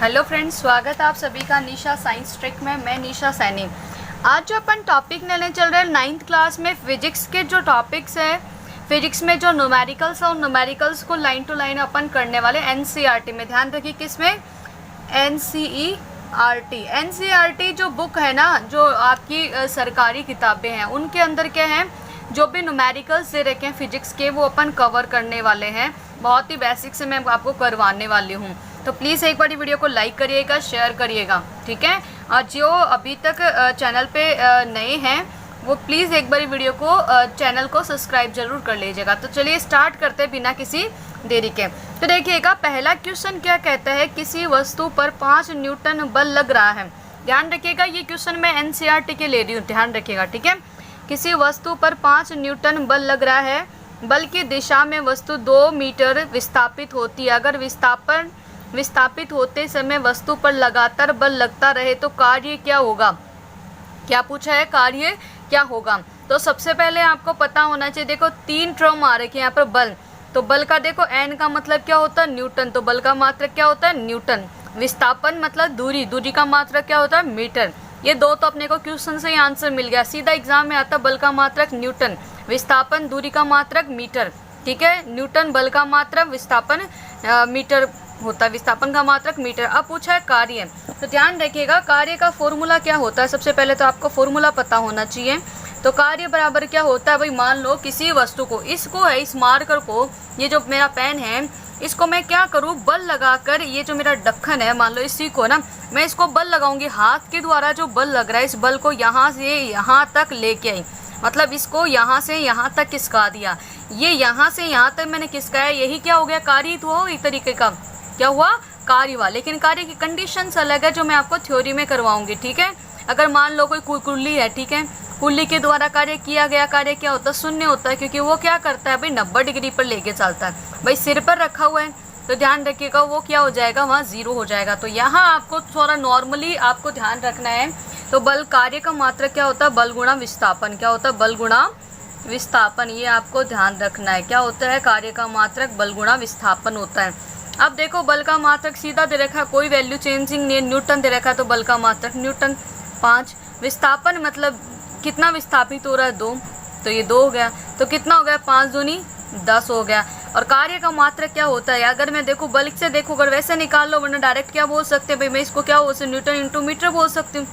Hello friends, स्वागत है आप सभी का निशा साइंस ट्रिक में। मैं निशा सैनी। आज जो अपन टॉपिक लेने चल रहे हैं 9th क्लास में फिजिक्स के जो टॉपिक्स है, फिजिक्स में जो न्यूमेरिकल्स है उन न्यूमेरिकल्स को लाइन टू लाइन अपन करने वाले एनसीईआरटी में। ध्यान रखिए किसमें, एनसीईआरटी। एनसीईआरटी जो बुक है ना, जो आपकी सरकारी किताबें हैं उनके अंदर क्या है, जो भी न्यूमेरिकल्स दे रखे हैं फिजिक्स के वो अपन कवर करने वाले हैं। बहुत ही बेसिक से मैं आपको करवाने वाली हूँ, तो प्लीज़ एक बार वीडियो को लाइक करिएगा, शेयर करिएगा, ठीक है। और जो अभी तक चैनल पे नए हैं वो प्लीज़ एक बार वीडियो को चैनल को सब्सक्राइब जरूर कर लीजिएगा। तो चलिए स्टार्ट करते हैं बिना किसी देरी के। तो देखिएगा पहला क्वेश्चन क्या कहता है, किसी वस्तु पर 5 न्यूटन बल लग रहा है। ध्यान रखिएगा ये क्वेश्चन मैं एनसीईआरटी के ले रही हूँ, ध्यान रखिएगा, ठीक है। किसी वस्तु पर 5 न्यूटन बल लग रहा है, बल की दिशा में वस्तु 2 मीटर विस्थापित होती है। अगर विस्थापित होते समय वस्तु पर लगातार बल लगता रहे तो कार्य क्या होगा। क्या पूछा है, कार्य क्या होगा। तो सबसे पहले आपको पता होना चाहिए, देखो 3 टर्म आ रखे हैं यहाँ पर बल। तो बल का देखो एन का मतलब क्या होता है, न्यूटन। तो बल का मात्रक क्या होता है, न्यूटन। विस्थापन मतलब दूरी, दूरी का मात्रक क्या होता है, मीटर। ये दो तो अपने को क्वेश्चन से ही आंसर मिल गया। सीधा एग्जाम में आता बल का मात्रक न्यूटन, विस्थापन दूरी का मात्रक मीटर, ठीक है। न्यूटन बल का मात्रक, विस्थापन मीटर होता है, विस्थापन का मात्रक मीटर। अब पूछा है कार्य, तो ध्यान रखिएगा कार्य का फॉर्मूला क्या होता है। सबसे पहले तो आपको फॉर्मूला पता होना चाहिए। तो कार्य बराबर क्या होता है भाई, मान लो किसी वस्तु को, इसको है, इस मार्कर को, ये जो मेरा पेन है इसको मैं क्या करूँ, बल लगाकर, ये जो मेरा ढक्कन है मान लो इसी को ना, मैं इसको बल लगाऊंगी। हाथ के द्वारा जो बल लग रहा है इस बल को यहाँ से यहाँ तक लेके आई, मतलब इसको यहाँ से यहाँ तक खिसका दिया। ये यहाँ से यहाँ तक मैंने खिसकाया, यही क्या हो गया, कार्य तो हो एक तरीके का। क्या हुआ, कार्य हुआ। लेकिन कार्य की कंडीशंस अलग है जो मैं आपको थ्योरी में करवाऊंगी, ठीक है। अगर मान लो कोई कुल्ली है, ठीक है, कुल्ली के द्वारा कार्य किया गया कार्य क्या होता है, शून्य होता है, क्योंकि वो क्या करता है भाई 90 डिग्री पर लेके चलता है। भाई सिर पर रखा हुआ है तो ध्यान रखिएगा वो क्या हो जाएगा, वहाँ 0 हो जाएगा। तो यहाँ आपको थोड़ा नॉर्मली आपको ध्यान रखना है। तो बल कार्य का मात्रक क्या होता है, बल गुणा विस्थापन। क्या होता है, बल गुणा विस्थापन। ये आपको ध्यान रखना है। क्या होता है, कार्य का मात्रक बल गुणा विस्थापन होता है। अब देखो बल का मात्रक सीधा दे रखा है, कोई वैल्यू चेंजिंग नहीं है, न्यूटन दे रखा है, तो बल का मात्रक न्यूटन 5। विस्थापन मतलब कितना विस्थापित हो रहा है, 2, तो ये 2 हो गया। तो कितना हो गया, 5 दूनी 10 हो गया। और कार्य का मात्रक क्या होता है, अगर मैं देखूँ बल से देखो, अगर वैसे निकाल लो, वरना डायरेक्ट क्या बोल सकते हैं भाई, मैं इसको क्या बोल सकती हूँ, न्यूटन इंटू मीटर बोल सकती हूँ,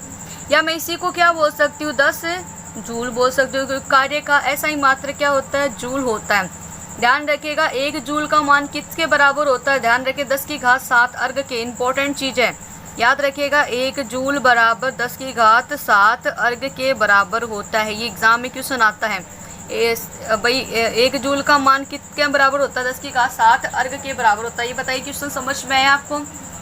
या मैं इसी को क्या बोल सकती हूँ, 10 जूल बोल सकती हूँ, क्योंकि कार्य का ऐसा ही मात्रक क्या होता है, जूल होता है। ध्यान रखिएगा 1 जूल का मान किसके बराबर होता है, ध्यान रखिए 10 की घात 7 अर्घ के। इंपॉर्टेंट चीज़ है, याद रखिएगा 1 जूल बराबर 10 की घात 7 अर्घ के बराबर होता है। ये एग्जाम में क्वेश्चन आता है भाई 1 जूल का मान किसके बराबर होता है, 10 की घात 7 अर्घ के बराबर होता है। ये बताइए क्वेश्चन समझ में आया आपको।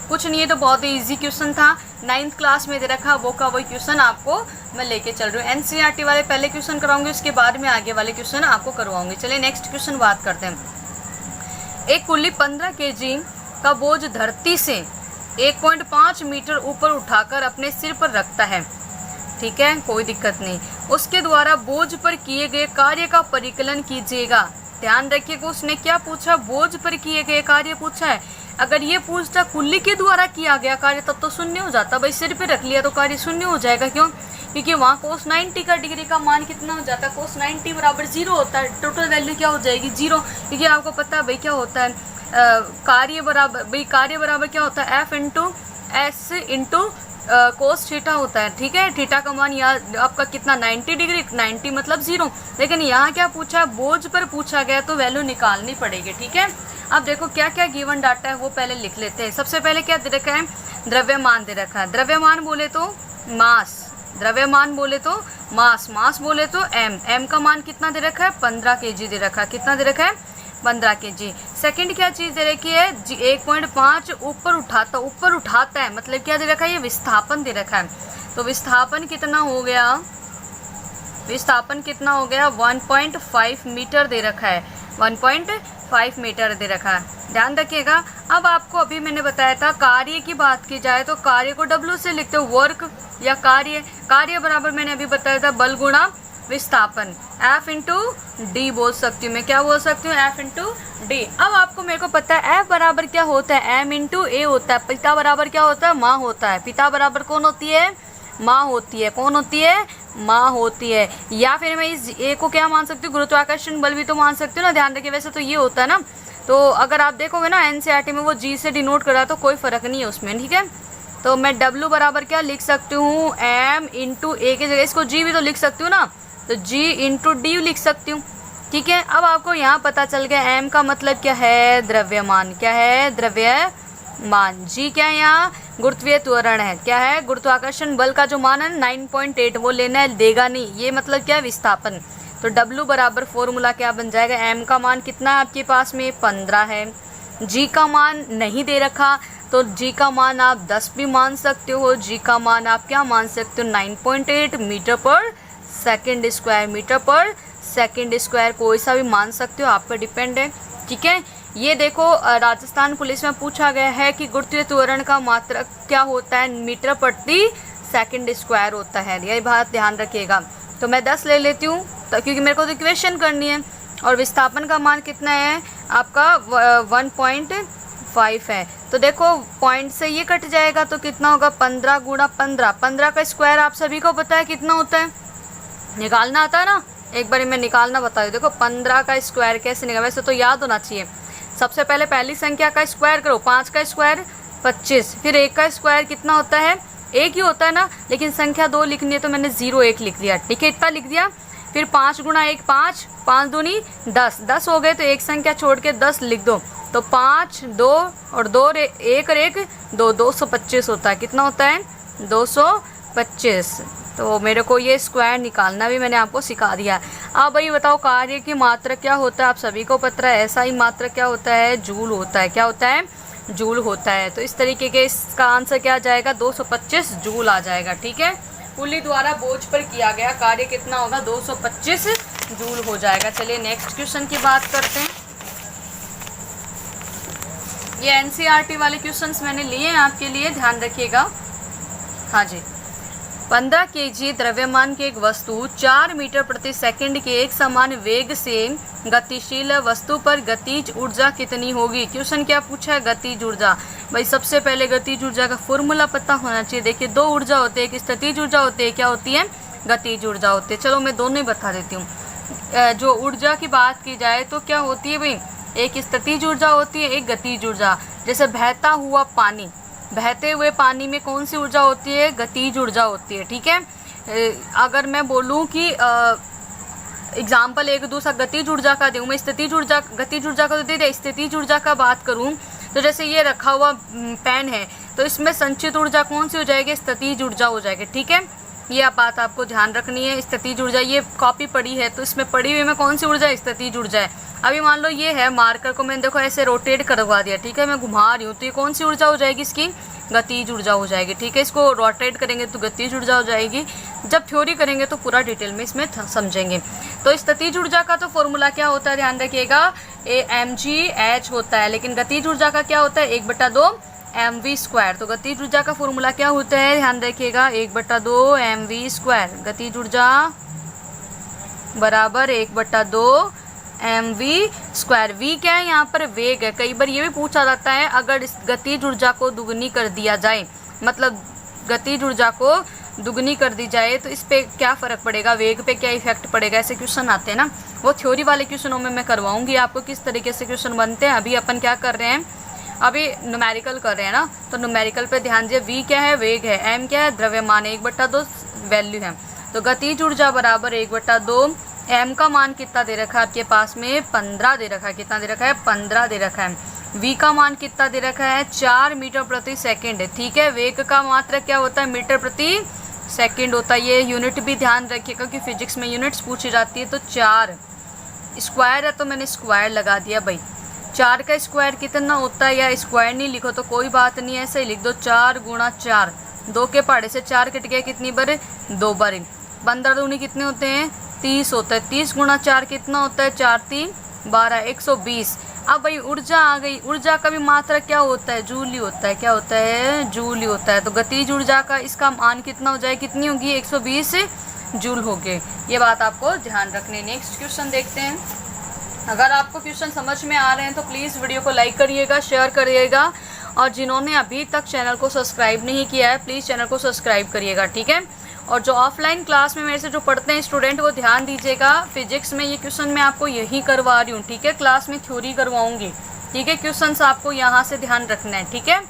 कुछ नहीं है, तो बहुत ही ईजी क्वेश्चन था, 9th क्लास में दे रखा, वो का वही क्वेश्चन आपको मैं लेके चल रही हूँ। एनसीईआरटी वाले पहले क्वेश्चन कराऊंगी, उसके बाद में आगे वाले क्वेश्चन आपको करवाऊंगी। चलिए नेक्स्ट क्वेश्चन बात करते हैं। एक कुल्ली 15 kg का बोझ धरती से 1.5 मीटर ऊपर उठाकर अपने सिर पर रखता है, ठीक है, कोई दिक्कत नहीं। उसके द्वारा बोझ पर किए गए कार्य का परिकलन कीजिएगा। ध्यान रखिएगा उसने क्या पूछा, बोझ पर किए गए कार्य पूछा है। अगर ये पूछता कुल्ली के द्वारा किया गया कार्य तब तो शून्य हो जाता, भाई सिर पे रख लिया तो कार्य शून्य हो जाएगा। क्यों, क्योंकि वहाँ cos 90 का डिग्री का मान कितना हो जाता है, cos 90 बराबर 0 होता है। टोटल वैल्यू क्या हो जाएगी, 0, क्योंकि आपको पता है भाई क्या होता है, कार्य बराबर, भाई कार्य बराबर क्या होता है, F into S into cos theta होता है, ठीक है। थीटा का मान यहाँ आपका कितना 90 डिग्री, 90 मतलब 0। लेकिन यहाँ क्या पूछा, बोझ पर पूछा गया तो वैल्यू निकालनी पड़ेगी, ठीक है। अब देखो क्या क्या गिवन डाटा है वो पहले लिख लेते हैं। सबसे पहले क्या दे रखा है, द्रव्यमान दे रखा है। द्रव्यमान बोले तो मास, द्रव्यमान बोले तो मास, मास बोले तो एम का मान कितना दे रखा है, 15 kg दे रखा है। कितना दे रखा है, 15 kg। सेकंड क्या चीज़ दे रखी है, 1.5 ऊपर उठाता है, मतलब क्या दे रखा है, ये विस्थापन दे रखा है। तो विस्थापन कितना हो गया, विस्थापन कितना हो गया, 1.5 मीटर दे रखा है, 1.5 मीटर दे रखा है। ध्यान रखिएगा। अब आपको अभी मैंने बताया था कार्य की बात की जाए तो कार्य को W से लिखते हो, वर्क या कार्य। कार्य बराबर मैंने अभी बताया था बल गुणा विस्थापन, F इंटू डी बोल सकती हूँ मैं, क्या बोल सकती हूँ, F इंटू डी। अब आपको मेरे को पता है F बराबर क्या होता है, M इंटू ए होता है। पिता बराबर क्या होता है, माँ होता है। पिता बराबर कौन होती है, माँ होती है। कौन होती है, माँ होती है। या फिर मैं इस ए को क्या मान सकती हूँ, गुरुत्वाकर्षण बल भी तो मान सकती हूँ ना, ध्यान रखिए। वैसे तो ये होता है ना, तो अगर आप देखोगे ना एनसीईआरटी में वो जी से डिनोट करा तो कोई फ़र्क नहीं है उसमें, ठीक है। तो मैं W बराबर क्या लिख सकती हूँ, M इंटू ए की जगह इसको G भी तो लिख सकती हूँ ना, तो G इंटू डी लिख सकती हूँ, ठीक है। अब आपको यहाँ पता चल गया M का मतलब क्या है, द्रव्यमान। क्या है, द्रव्यमान। G क्या है, यहाँ गुरुत्वीय त्वरण है। क्या है, गुरुत्वाकर्षण बल का जो मान है 9.8 वो लेना है, देगा नहीं। ये मतलब क्या है, विस्थापन। तो W बराबर फॉर्मूला क्या बन जाएगा, M का मान कितना है आपके पास में, 15 है। G का मान नहीं दे रखा, तो G का मान आप 10 भी मान सकते हो। G का मान आप क्या मान सकते हो, 9.8 मीटर पर सेकेंड स्क्वायर। मीटर पर सेकेंड स्क्वायर कोई सा भी मान सकते हो, आप पर डिपेंड है, ठीक है। ये देखो राजस्थान पुलिस में पूछा गया है कि गुरुत्वीय त्वरण का मात्रक क्या होता है, मीटर प्रति सेकेंड स्क्वायर होता है। यही बात ध्यान रखिएगा। तो मैं 10 ले लेती हूँ क्योंकि मेरे को तो इक्वेशन करनी है। और विस्थापन का मान कितना है आपका, 1.5 है। तो देखो पॉइंट से ये कट जाएगा तो कितना होगा, 15 गुणा 15। 15 का स्क्वायर आप सभी को पता है कितना होता है, निकालना आता है ना। एक बार मैं निकालना बता दूँ। देखो 15 का स्क्वायर कैसे निकाल, वैसे तो याद होना चाहिए। सबसे पहले पहली संख्या का स्क्वायर करो, 5 का स्क्वायर 25, फिर 1 का स्क्वायर कितना होता है, 1 ही होता है ना। लेकिन संख्या 2 लिखनी है तो मैंने 0 1 लिख दिया, ठीक है, इतना लिख दिया। फिर 5 गुणा 1 5, 5 दूनी 10, 10 हो गए तो एक संख्या छोड़ के 10 लिख दो। तो 5 2 और 2 1 और 1 2, 225 होता है। कितना होता है, 225। तो मेरे को ये स्क्वायर निकालना भी मैंने आपको सिखा दिया। अब भाई बताओ कार्य की मात्रा क्या होता है, आप सभी को पता है। ऐसा ही मात्रा क्या होता है, जूल होता है। क्या होता है, जूल होता है। तो इस तरीके के इसका आंसर क्या आ जाएगा, 225 जूल आ जाएगा, ठीक है। पुली द्वारा बोझ पर किया गया कार्य कितना होगा, 225 जूल हो जाएगा। चलिए नेक्स्ट क्वेश्चन की बात करते हैं। ये एनसीईआरटी वाले क्वेश्चंस मैंने लिए हैं आपके लिए, ध्यान रखिएगा। हाँ जी, 15 केजी द्रव्यमान की एक वस्तु 4 मीटर प्रति सेकंड के एक समान वेग से गतिशील वस्तु पर गतिज ऊर्जा कितनी होगी। क्वेश्चन क्या पूछा है, गतिज ऊर्जा। भाई सबसे पहले गतिज ऊर्जा का फॉर्मूला पता होना चाहिए। देखिए 2 ऊर्जा होती है, एक स्थितिज ऊर्जा होती है, क्या होती है, गतिज ऊर्जा होती है। चलो मैं दोनों ही बता देती हूँ। जो ऊर्जा की बात की जाए तो क्या होती है भाई, एक स्थितिज ऊर्जा होती है, एक गतिज ऊर्जा। जैसे बहता हुआ पानी, बहते हुए पानी में कौन सी ऊर्जा होती है, गतिज ऊर्जा होती है, ठीक है। अगर मैं बोलूँ कि एग्जाम्पल एक दूसरा गतिज ऊर्जा का दूँ, मैं स्थितिज ऊर्जा गतिज ऊर्जा का तो दे दे, स्थितिज ऊर्जा का बात करूँ तो जैसे ये रखा हुआ पेन है तो इसमें संचित ऊर्जा कौन सी हो जाएगी, स्थितिज ऊर्जा हो जाएगी, ठीक है। ये बात आपको ध्यान रखनी है। स्थितिज ऊर्जा, ये कॉपी पड़ी है तो इसमें पड़ी हुई में कौन सी ऊर्जा, स्थितिज ऊर्जा है। अभी मान लो ये है, मार्कर को मैंने देखो ऐसे रोटेट करवा दिया, ठीक है, मैं घुमा रही हूँ तो ये कौन सी ऊर्जा हो जाएगी, इसकी गतिज ऊर्जा हो जाएगी, ठीक है। इसको रोटेट करेंगे तो गतिज ऊर्जा हो जाएगी। जब थ्योरी करेंगे तो पूरा डिटेल में इसमें समझेंगे। तो स्थितिज ऊर्जा का तो फॉर्मूला क्या होता है, ध्यान रखिएगा, mgh होता है। लेकिन गतिज ऊर्जा का क्या होता है, 1/2 mv²। तो गतिज ऊर्जा का फॉर्मूला क्या होता है, ध्यान रखिएगा, 1/2 mv²। गतिज ऊर्जा बराबर 1/2 mv²। v क्या है, यहाँ पर वेग है। कई बार ये भी पूछा जाता है अगर इस गतिज ऊर्जा को दुगनी कर दिया जाए, मतलब गतिज ऊर्जा को दुगनी कर दी जाए तो इस पे क्या फ़र्क पड़ेगा, वेग पे क्या इफेक्ट पड़ेगा, ऐसे क्वेश्चन आते हैं ना। वो थ्योरी वाले क्वेश्चनों में मैं करवाऊंगी आपको किस तरीके से क्वेश्चन बनते हैं। अभी अपन क्या कर रहे हैं, अभी न्यूमेरिकल कर रहे हैं ना, तो न्यूमेरिकल पे ध्यान दीजिए। v क्या है, वेग है। m क्या है, द्रव्यमान है। 1/2 वैल्यू है। तो गतिज ऊर्जा बराबर 1/2। m का मान कितना दे रखा है आपके पास में, 15 दे रखा है। कितना दे रखा है, 15 दे रखा है। v का मान कितना दे रखा है, 4 मीटर प्रति सेकंड, ठीक है। वेग का मात्रक क्या होता है, मीटर प्रति सेकंड होता है। ये यूनिट भी ध्यान रखिएगा कि फिजिक्स में यूनिट्स पूछी जाती है। तो 4 स्क्वायर है तो मैंने स्क्वायर लगा दिया भाई। 4 का स्क्वायर कितना होता है, या स्क्वायर नहीं लिखो तो कोई बात नहीं, ऐसे ही लिख दो, 4 गुणा 4। 2 के पहाड़े से 4 कट गया, कितनी बार, 2 बार। 15 दूनी कितने होते हैं, 30 होता है। 30 गुणा 4 कितना होता है, 4 3 12, 120। अब भाई ऊर्जा आ गई। ऊर्जा का भी मात्रा क्या होता है, जूल ही होता है। क्या होता है, जूल ही होता है। तो गतिज ऊर्जा का इसका मान कितना हो जाए, कितनी होगी, 120 जूल हो गए। ये बात आपको ध्यान रखनी है। नेक्स्ट क्वेश्चन देखते हैं। अगर आपको क्वेश्चन समझ में आ रहे हैं तो प्लीज़ वीडियो को लाइक करिएगा, शेयर करिएगा, और जिन्होंने अभी तक चैनल को सब्सक्राइब नहीं किया है प्लीज़ चैनल को सब्सक्राइब करिएगा, ठीक है। और जो ऑफलाइन क्लास में मेरे से जो पढ़ते हैं स्टूडेंट वो ध्यान दीजिएगा, फिजिक्स में ये क्वेश्चन मैं आपको यही करवा रही हूँ, ठीक है। क्लास में थ्योरी करवाऊंगी, ठीक है। क्वेश्चंस आपको यहाँ से ध्यान रखना है, ठीक है।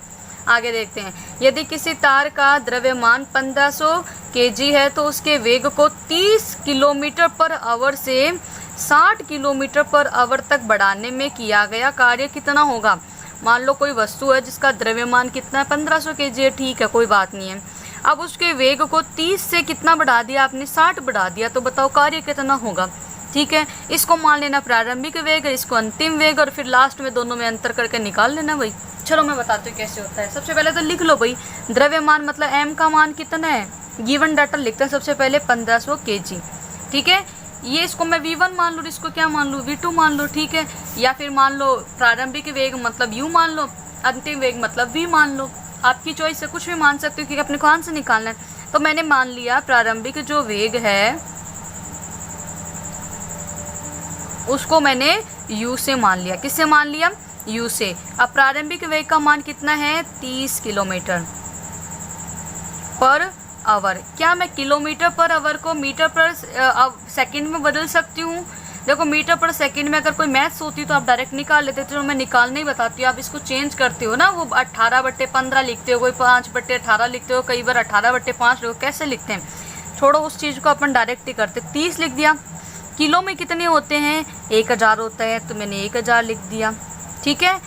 आगे देखते हैं। यदि किसी तार का द्रव्यमान 1500 kg है तो उसके वेग को 30 किलोमीटर पर आवर से 60 किलोमीटर पर आवर तक बढ़ाने में किया गया कार्य कितना होगा। मान लो कोई वस्तु है जिसका द्रव्यमान कितना है, 1500 kg है, ठीक है, कोई बात नहीं है। अब उसके वेग को 30 से कितना बढ़ा दिया आपने, 60 बढ़ा दिया, तो बताओ कार्य कितना होगा, ठीक है। इसको मान लेना प्रारंभिक वेग, इसको अंतिम वेग, और फिर लास्ट में दोनों में अंतर करके निकाल लेना भाई। चलो मैं बताती हूँ कैसे होता है। सबसे पहले तो लिख लो भाई, द्रव्यमान मतलब m का मान कितना है, गिवन डाटा लिखते हैं सबसे पहले 1500 kg, ठीक है। ये इसको मैं v1 मान लूँ, इसको क्या मान लूँ, v2 मान लो, ठीक है। या फिर मान लो प्रारंभिक वेग मतलब u मान लो, अंतिम वेग मतलब v मान लो, आपकी चॉइस से कुछ भी मान सकते हो क्योंकि अपने को आंसर निकालना है। तो मैंने मान लिया प्रारंभिक जो वेग है उसको मैंने u से मान लिया। किससे मान लिया, u से। अब प्रारंभिक वेग का मान कितना है, 30 किलोमीटर पर आवर। क्या मैं किलोमीटर पर आवर को मीटर पर सेकंड में बदल सकती हूँ। देखो मीटर पर सेकंड में अगर कोई मैथ्स होती तो आप डायरेक्ट निकाल लेते, तो मैं निकालने ही बताती हूँ। आप इसको चेंज करते हो ना, वो 18/15 लिखते हो, कोई 5/18 लिखते हो, कई बार 18/5 लिखो, कैसे लिखते हैं, छोड़ो उस चीज़ को, अपन डायरेक्ट ही करते। 30 लिख दिया। किलो में कितने होते हैं, 1000 होता है, तो मैंने 1000 लिख दिया, ठीक है।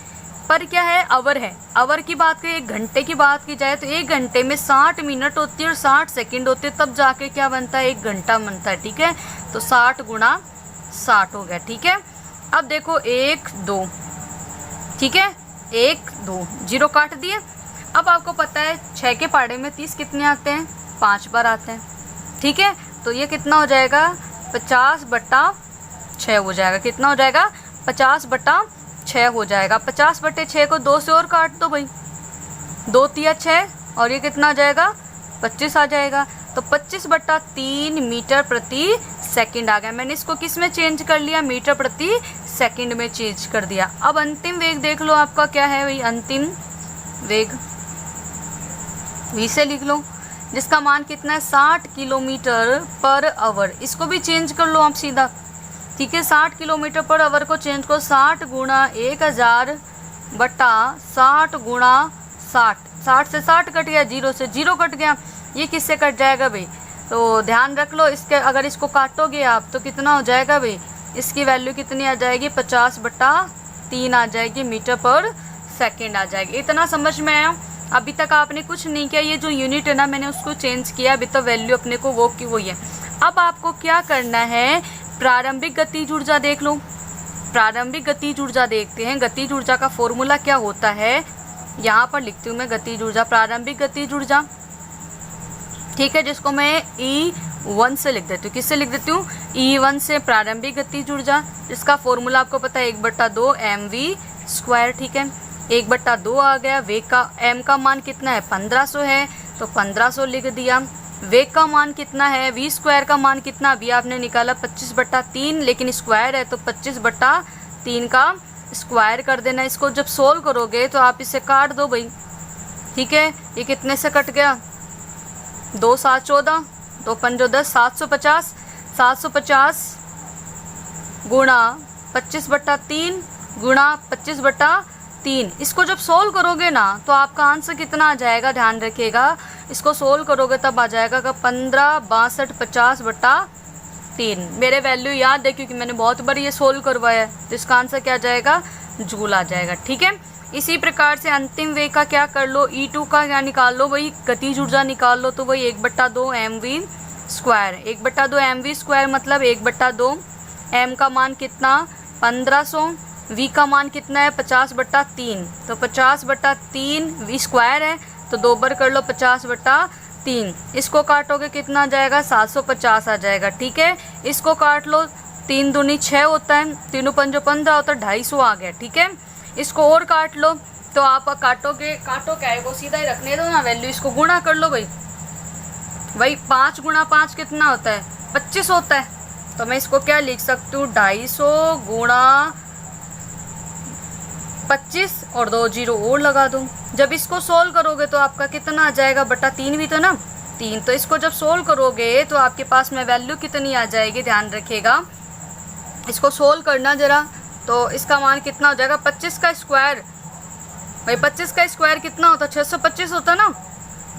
पर क्या है, आवर है। आवर की बात करें, 1 घंटे की बात की जाए तो 1 घंटे में 60 मिनट होती है और 60 सेकंड होते हैं, तब जाके क्या बनता है, 1 घंटा बनता है, ठीक है। तो 60 गुणा 60 हो गया, ठीक है। अब देखो 1 2, ठीक है, 1 2 0 काट दिए। अब आपको पता है 6 के पहाड़े में 30 कितने आते हैं, 5 बार आते हैं, ठीक है। तो ये कितना हो जाएगा, 50/6 हो जाएगा। कितना हो जाएगा, 50/6 हो जाएगा। 50/6 को 2 से और काट दो भाई, 2 तिया 6, और ये कितना आ जाएगा, 25 आ जाएगा। तो 25/3 मीटर प्रति सेकंड आ गया। मैंने इसको किस में चेंज कर लिया, मीटर प्रति सेकंड में चेंज कर दिया। अब अंतिम वेग देख लो आपका क्या है भाई, अंतिम वेग v से लिख लो, जिसका मान कितना है, 60 किलोमीटर पर आवर। इसको भी चेंज कर लो आप सीधा, ठीक है। 60 किलोमीटर पर आवर को चेंज करो, 60 गुणा 1000 बटा 60 गुणा 60। 60 से 60 कट गया, 0 से 0 कट गया, ये किससे कट जाएगा भाई, तो ध्यान रख लो। इसके अगर इसको काटोगे आप तो कितना हो जाएगा भाई, इसकी वैल्यू कितनी आ जाएगी, 50/3 आ जाएगी, मीटर पर सेकंड आ जाएगी। इतना समझ में आया। अभी तक आपने कुछ नहीं किया, ये जो यूनिट है ना मैंने उसको चेंज किया, अभी तो वैल्यू अपने को वो की वही है। अब आपको क्या करना है, प्रारंभिक गतिज ऊर्जा देख लो। प्रारंभिक गतिज ऊर्जा देखते हैं। गतिज ऊर्जा का फॉर्मूला क्या होता है, यहाँ पर लिखती हूँ मैं, गतिज ऊर्जा, प्रारंभिक गतिज ऊर्जा, ठीक है, जिसको मैं E1 से लिख देती हूँ। किससे लिख देती हूँ, E1 से, प्रारंभिक गतिज ऊर्जा, जिसका फॉर्मूला आपको पता है 1/2 mv², ठीक है। 1/2 आ गया। वेग का m का मान कितना है, 1500 है, तो 1500 लिख दिया। वेग का मान कितना है, v² का मान कितना अभी आपने निकाला, 25/3, लेकिन स्क्वायर है तो 25/3 का स्क्वायर कर देना। इसको जब सोल्व करोगे तो आप इसे काट दो भाई, ठीक है। ये कितने से कट गया, 2 7 14, 2 5 10, 750। 750 गुणा 25/3 गुणा 25/3। इसको जब सोल्व करोगे ना तो आपका आंसर कितना आ जाएगा, ध्यान रखिएगा। इसको सोल्व करोगे तब आ जाएगा 15 62 50/3। मेरे वैल्यू याद है क्योंकि मैंने बहुत बार ये सोल्व करवाया है, तो इसका आंसर क्या आ जाएगा, जूल आ जाएगा, ठीक है। इसी प्रकार से अंतिम वेग का क्या कर लो, E2 का क्या निकाल लो, वही गतिज ऊर्जा निकाल लो, तो वही 1/2 mv²। 1/2 mv² मतलब 1/2 m का मान कितना, 1500, v का मान कितना है, 50/3, तो 50/3 v² है, तो 2 बार कर लो 50/3। इसको काटोगे कितना आ जाएगा, 750 आ जाएगा, ठीक है। इसको काट लो, 3 दूनी 6 होता है, 3 5 15 होता है, 250 आ गया, ठीक है। इसको और काट लो, तो आप काटो क्या है वो सीधा ही रखने दो ना वैल्यू, इसको गुणा कर लो भाई, वही 5 गुणा 5 कितना होता है, 25 होता है। तो मैं इसको क्या लिख सकती हूँ, 250 गुणा 25 और 2 जीरो और लगा दूँ। जब इसको सोल्व करोगे तो आपका कितना आ जाएगा, बटा 3 भी तो ना, 3। तो इसको जब सोल्व करोगे तो आपके पास में वैल्यू कितनी आ जाएगी, ध्यान रखिएगा। इसको सोल्व करना जरा, तो इसका मान कितना हो जाएगा, 25 का स्क्वायर। भाई 25 का स्क्वायर कितना होता है, 625 होता ना,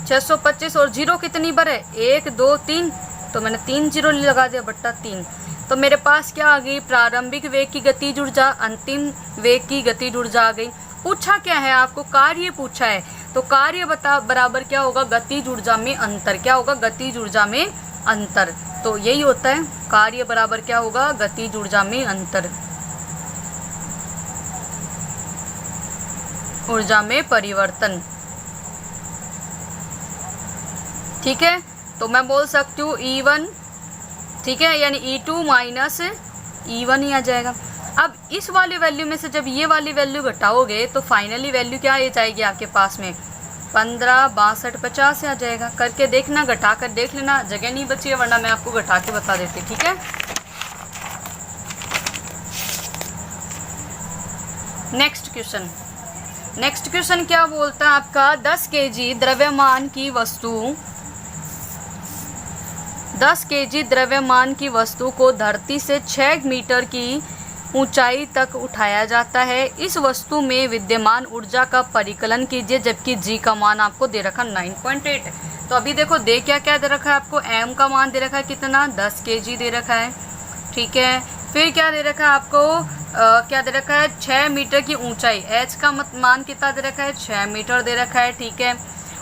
625 और जीरो कितनी बार है, 1 2 3, तो मैंने 3 जीरो लगा दिया, बट्टा 3। तो मेरे पास क्या आ गई, प्रारंभिक वेग की गतिज ऊर्जा, अंतिम वेग की गतिज ऊर्जा आ गई। पूछा क्या है आपको, कार्य पूछा है, तो कार्य बराबर क्या होगा, गतिज ऊर्जा में अंतर। क्या होगा, गतिज ऊर्जा में अंतर। तो यही होता है, कार्य बराबर क्या होगा, गतिज ऊर्जा में अंतर, ऊर्जा में परिवर्तन। ठीक है, तो मैं बोल सकती हूँ E1, ठीक है, यानी E2 माइनस E1 ही आ जाएगा। अब इस वाली वैल्यू में से जब ये वाली वैल्यू घटाओगे तो फाइनली वैल्यू क्या आ जाएगी आपके पास में, 15 62 50 आ जाएगा। करके देखना, घटा कर देख लेना, जगह नहीं बची है, वरना मैं आपको घटा के बता देती। ठीक है, नेक्स्ट क्वेश्चन। नेक्स्ट क्वेश्चन क्या बोलता है आपका, 10 kg द्रव्यमान की वस्तु, 10 kg द्रव्यमान की वस्तु को धरती से 6 मीटर की ऊंचाई तक उठाया जाता है। इस वस्तु में विद्यमान ऊर्जा का परिकलन कीजिए, जबकि जी का मान आपको दे रखा 9.8। तो अभी देखो दे क्या क्या दे रखा है आपको, एम का मान दे रखा है कितना, 10 kg दे रखा है। ठीक है, फिर क्या दे रखा है आपको, क्या दे रखा है, 6 मीटर की ऊंचाई, एच का मान कितना दे रखा है, 6 मीटर दे रखा है। ठीक है,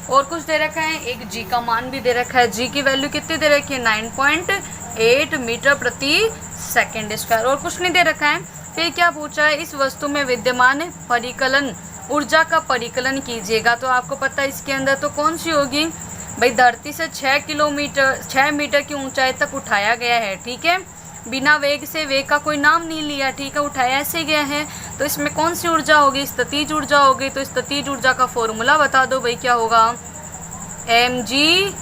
और कुछ दे रखा है, एक जी का मान भी दे रखा है। जी की वैल्यू कितनी दे रखी है, 9.8 मीटर प्रति सेकेंड स्क्वायर, और कुछ नहीं दे रखा है। फिर क्या पूछा है, इस वस्तु में विद्यमान परिकलन ऊर्जा का परिकलन कीजिएगा। तो आपको पता है इसके अंदर तो कौन सी होगी भाई, धरती से 6 मीटर की ऊंचाई तक उठाया गया है। ठीक है, बिना वेग से, वेग का कोई नाम नहीं लिया। ठीक है, उठाया ऐसे गया है, तो इसमें कौन सी ऊर्जा होगी, स्थितिज ऊर्जा होगी। तो स्थितिज ऊर्जा का फॉर्मूला बता दो भाई, क्या होगा, mgh।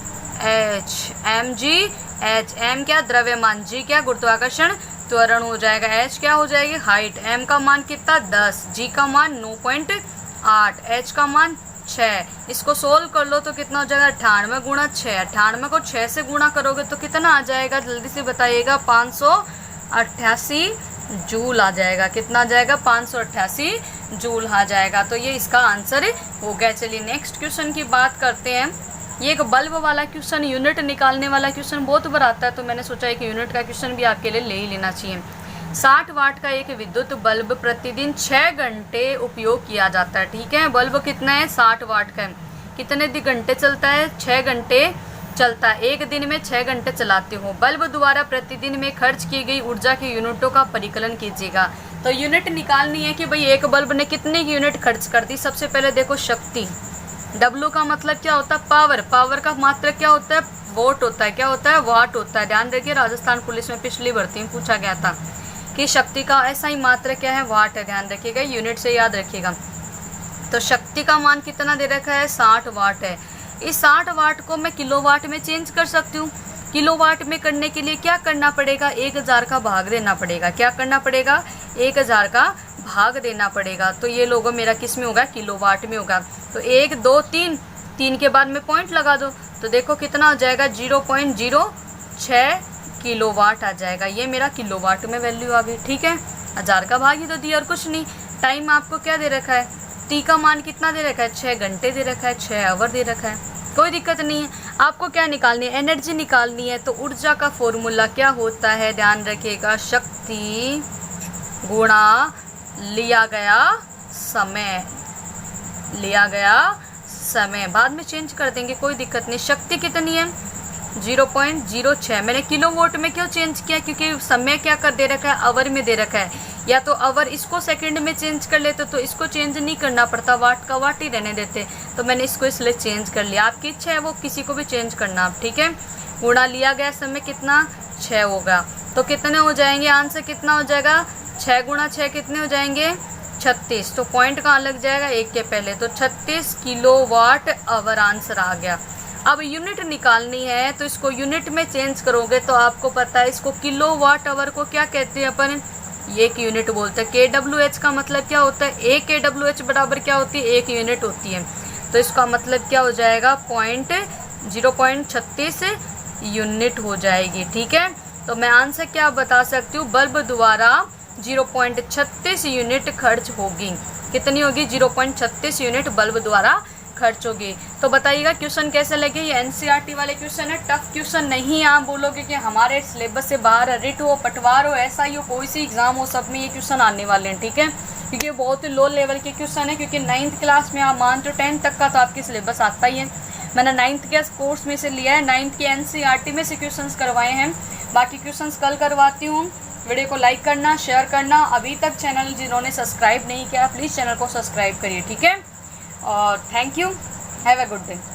m क्या, द्रव्यमान, g क्या, गुरुत्वाकर्षण त्वरण हो जाएगा, h क्या हो जाएगी, हाइट। m का मान कितना, 10, g का मान 9.8, h का मान 6। इसको सोल्व कर लो तो कितना हो जाएगा, 98 गुणा 6। 98 को 6 से गुणा करोगे तो कितना आ जाएगा, जल्दी से बताइएगा, 588 जूल आ जाएगा। कितना आ जाएगा, 588 जूल आ जाएगा। तो ये इसका आंसर हो गया। चलिए नेक्स्ट क्वेश्चन की बात करते हैं। ये एक बल्ब वाला क्वेश्चन, यूनिट निकालने वाला क्वेश्चन बहुत बार आता है, तो मैंने सोचा एक यूनिट का क्वेश्चन भी आपके लिए ले ही लेना चाहिए। 60 वाट का एक विद्युत बल्ब प्रतिदिन 6 घंटे उपयोग किया जाता है। ठीक है, बल्ब कितना है, 60 वाट का है। कितने घंटे चलता है, 6 घंटे चलता है। एक दिन में 6 घंटे चलाते हो। बल्ब द्वारा प्रतिदिन में खर्च की गई ऊर्जा की यूनिटों का परिकलन कीजिएगा। तो यूनिट निकालनी है कि भाई एक बल्ब ने कितनी यूनिट खर्च कर दी। सबसे पहले देखो शक्ति, W का मतलब क्या होता है, पावर। पावर का मात्रक क्या होता है, वोट होता है। क्या होता है, वाट होता है। ध्यान रखिए, राजस्थान पुलिस में पिछली भर्ती में पूछा गया था कि शक्ति का ऐसा ही मात्रक क्या है, वाट है। ध्यान रखिएगा, यूनिट से याद रखिएगा। तो शक्ति का मान कितना दे रखा है, 60 वाट है। इस 60 वाट को मैं किलोवाट में चेंज कर सकती हूँ। किलोवाट में करने के लिए क्या करना पड़ेगा, 1000 का भाग देना पड़ेगा। क्या करना पड़ेगा, 1000 का भाग देना पड़ेगा। तो ये लोगो मेरा किस में होगा, किलोवाट में होगा। तो 1 2 3 के बाद में पॉइंट लगा दो, तो देखो कितना हो जाएगा, 0.06 किलोवाट आ जाएगा। ये मेरा किलोवाट में वैल्यू आ गई। ठीक है, 1000 का भाग ही तो दिया और कुछ नहीं। टाइम आपको क्या दे रखा है, टी का मान कितना दे रखा है, 6 घंटे दे रखा है, 6 आवर दे रखा है। कोई दिक्कत नहीं है। आपको क्या निकालनी है, एनर्जी निकालनी है। तो ऊर्जा का फॉर्मूला क्या होता है, ध्यान रखिएगा, शक्ति गुणा लिया गया समय। लिया गया समय बाद में चेंज कर देंगे, कोई दिक्कत नहीं। शक्ति कितनी है, 0.06। मैंने किलोवाट में क्यों चेंज किया, क्योंकि समय क्या कर दे रखा है, आवर में दे रखा है। या तो आवर इसको सेकंड में चेंज कर लेते तो इसको चेंज नहीं करना पड़ता, वाट का वाट ही रहने देते। तो मैंने इसको इसलिए चेंज कर लिया। आपकी इच्छा है वो किसी को भी चेंज करना आप। ठीक है, गुणा लिया गया समय कितना, 6 होगा। तो कितने हो जाएंगे, आंसर कितना हो जाएगा, 6 गुणा 6 कितने हो जाएंगे, 36। तो पॉइंट कहाँ लग जाएगा, 1 के पहले। तो 36 किलोवाट आवर आंसर आ गया। अब यूनिट निकालनी है तो इसको यूनिट में चेंज करोगे तो आपको पता है इसको किलोवाट आवर को क्या कहते हैं अपन, एक यूनिट बोलते हैं। KWH का मतलब क्या होता है, 1 KWH बराबर क्या होती है, 1 यूनिट होती है। तो इसका मतलब क्या हो जाएगा, 0.36 यूनिट हो जाएगी। ठीक है, तो मैं आंसर क्या बता सकती हूँ, बल्ब द्वारा 0.36 यूनिट खर्च होगी। कितनी होगी, 0.36 यूनिट बल्ब द्वारा खर्च होगी। तो बताइएगा क्वेश्चन कैसे लगे, ये NCERT वाले क्वेश्चन है, टफ क्वेश्चन नहीं है। आप बोलोगे कि हमारे सिलेबस से बाहर रिट हो, पटवार हो, ऐसा ही हो, कोई सी एग्जाम हो, सब में ये क्वेश्चन आने वाले हैं। ठीक है, क्योंकि ये बहुत ही लो लेवल के क्वेश्चन है, क्योंकि 9th क्लास में आप मान जो 10th तक का तो आपके सिलेबस आता ही है। मैंने 9th के कोर्स में से लिया है, 9th के NCERT में से क्वेश्चन करवाए हैं। बाकी क्वेश्चन कल करवाती हूँ। वीडियो को लाइक करना, शेयर करना। अभी तक चैनल जिन्होंने सब्सक्राइब नहीं किया प्लीज़ चैनल को सब्सक्राइब करिए। ठीक है, और thank you, have a good day.